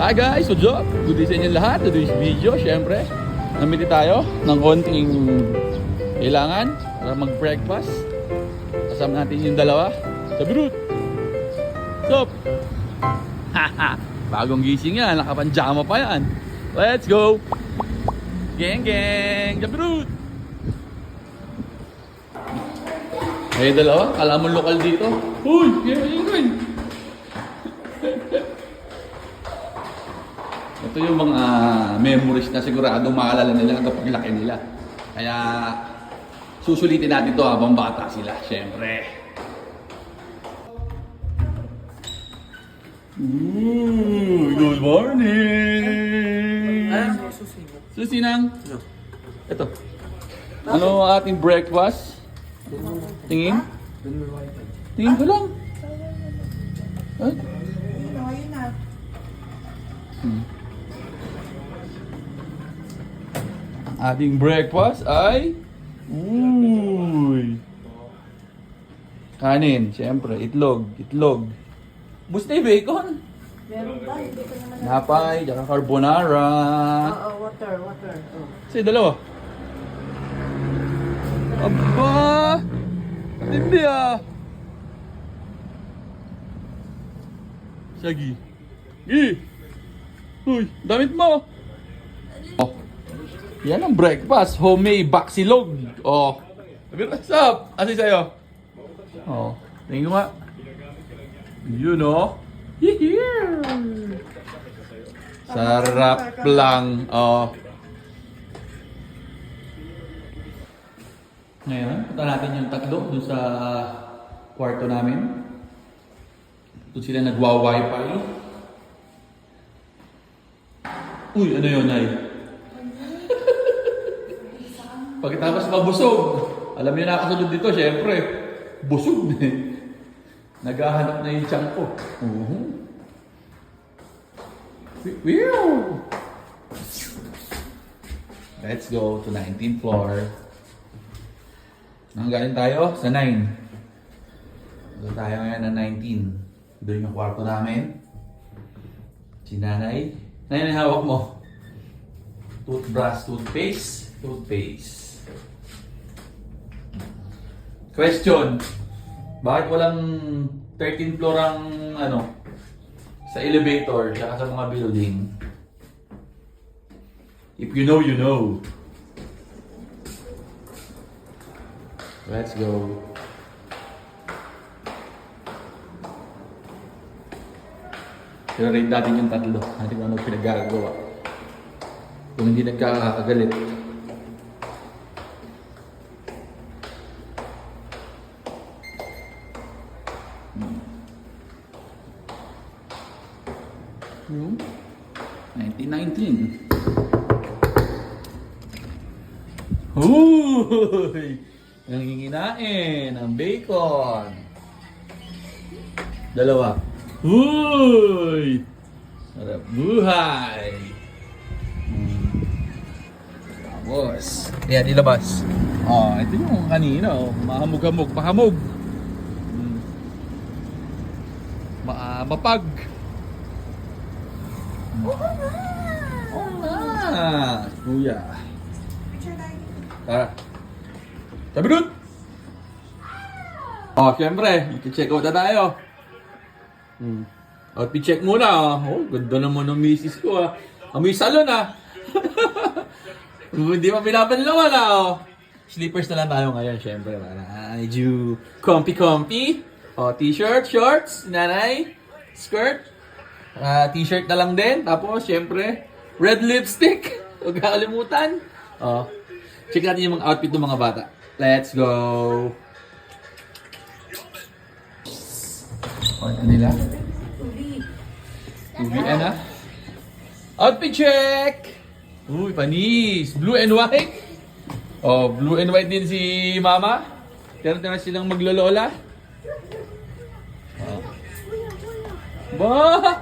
Hi guys, what's up? Good day sa inyo lahat. Today's video, syempre, namili tayo ng konting kailangan para mag-breakfast. Kasama natin yung dalawa sa Brut. What's up? Haha, bagong gising yan, nakapanjama pa yan. Let's go! Gang gang, sa Brut! Ay dalawa, kala mo lokal dito. Uy, ganyan. Ito yung mga memories na sigurado maalala nila kapag laki nila. Kaya susulitin natin to habang bata sila, syempre. Good morning! Susi nang? Ito. Ano ang ating breakfast? Tingin? Tingin ko lang. Ay? Ating breakfast ay kanin, syempre, itlog. Buste bacon. Meron ba? Hindi ko naman. Napay, tsaka carbonara. Water. Oh. Kasi dalawa. Aba! Hindi ah! Sagi. Gi! Uy, damit mo! Oh. Yan ang breakfast. Homemade baksilog. Oh. What's up? Asi sa'yo? Oh. Tingin ko nga. Yun oh. Hihiir! Sarap lang. Oh. Ngayon, punta natin yung tatlo doon sa kwarto namin. Doon sila nagwa-wifi. Uy, ano yun, Nay? Pagkatapos mabusog, alam niyo na kasunod dito, syempre, busog na eh. Naghahanap na yung tiyan ko. Let's go to 19th floor. Nanggaling tayo sa 9. Doon tayo ngayon na 19. Doon yung kwarto namin. Si Nanay. Nanay, hawak mo. Toothbrush, toothpaste. Question. Bakit walang 13th floor ang sa elevator tsaka sa mga building? If you know, you know. Let's go. I-rate natin yung tatlo. Natin kung ano pinagagawa. Kung hindi nagkakagalit. Hmm. 1919. Uy! Nanginginain ang bacon. Dalawa. Uy! Sarap buhay. Tapos, ayan, ilabas. Oh, ito yung kanina. Oh. Mahamog-hamog. Pahamog. Mapag. Oo nga. Kuya. Tara. Sabi doon! Oh, syempre, check out na tayo. Outfit check muna. Oh, ganda naman ng misis ko ah. Amoy salon ah. Hindi pa pinapanlawan ah. Oh. Slippers na lang tayo ngayon, syempre. Para medyo comfy. Oh, t-shirt, shorts, nanay, skirt. T-shirt na lang din. Tapos, syempre, red lipstick. Huwag kakalimutan. Oh, check natin yung mga outfit ng mga bata. Let's go! Ano nila? Tubian na. Outfit check! Uy, panis! Blue and white. Oh, blue and white din si Mama. Tira-tira silang maglolola. Oh. Ba!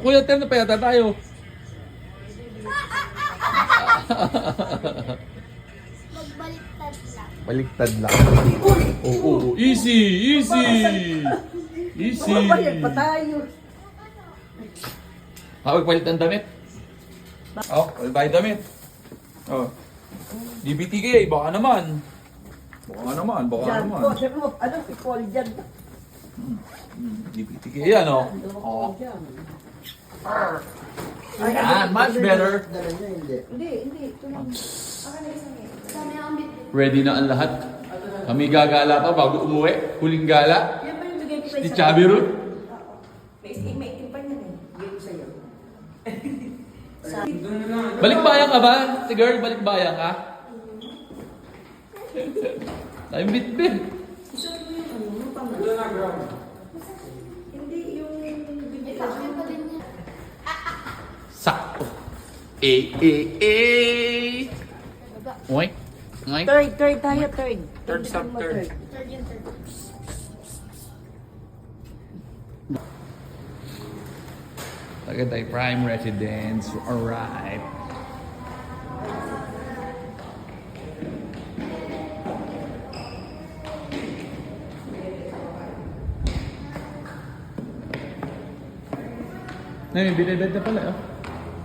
Kuya, tira na pa yata tayo. Baliktad lang. Oo, easy. Magbayad pa tayo. Makapagpalit ng damit. Oh, palit tayo damit. Oh. DBTK, baka naman. Baka naman. Diyan po, sabi mo, ano, si Paul dyan. DBTK yan, oh. Oh. Yan, much better. Hindi. Ready na ang lahat. Kami gagala pa bago umuwi. Huling gala. Yan ba yung bigay ko Si Chubby Root. May itim pa niyan eh. Bigay ko sa'yo. Balikbayan ka ba? Si girl, balikbayan ka? Tayo bit-bit. Isuot mo yung ano, yung pamalo. Hindi yung bigay ko. Sakto. Oink. Oink. Third tayo, third. Third, stop, mo, third. Tagaytay Prime Residence arrived. May binibed na pala, oh.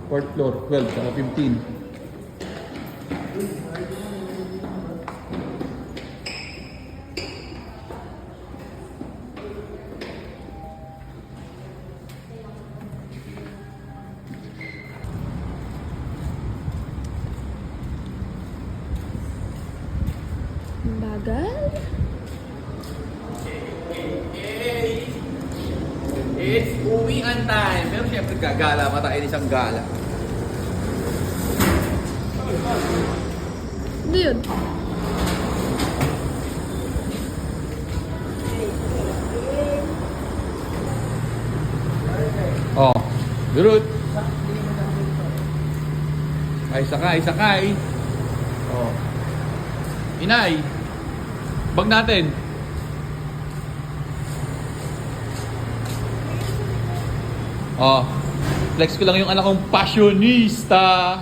Fourth floor, 12, saka 15. Bagal? It's uwian time. Pero syempre gagala pa tayo isang gala. Hindi yun. Oh, Durut. Ay, sakay. Oh. Inay, bag natin. Oh, flex ko lang yung anak kong fashionista.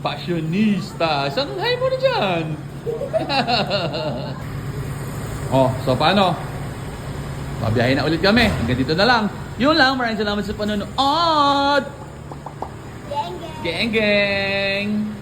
Fashionista. Saan hay mo na dyan? Oh, so paano? Pabiyahin na ulit kami. Hanggang dito na lang. Yun lang. Maraming salamat sa panonood. Geng, geng.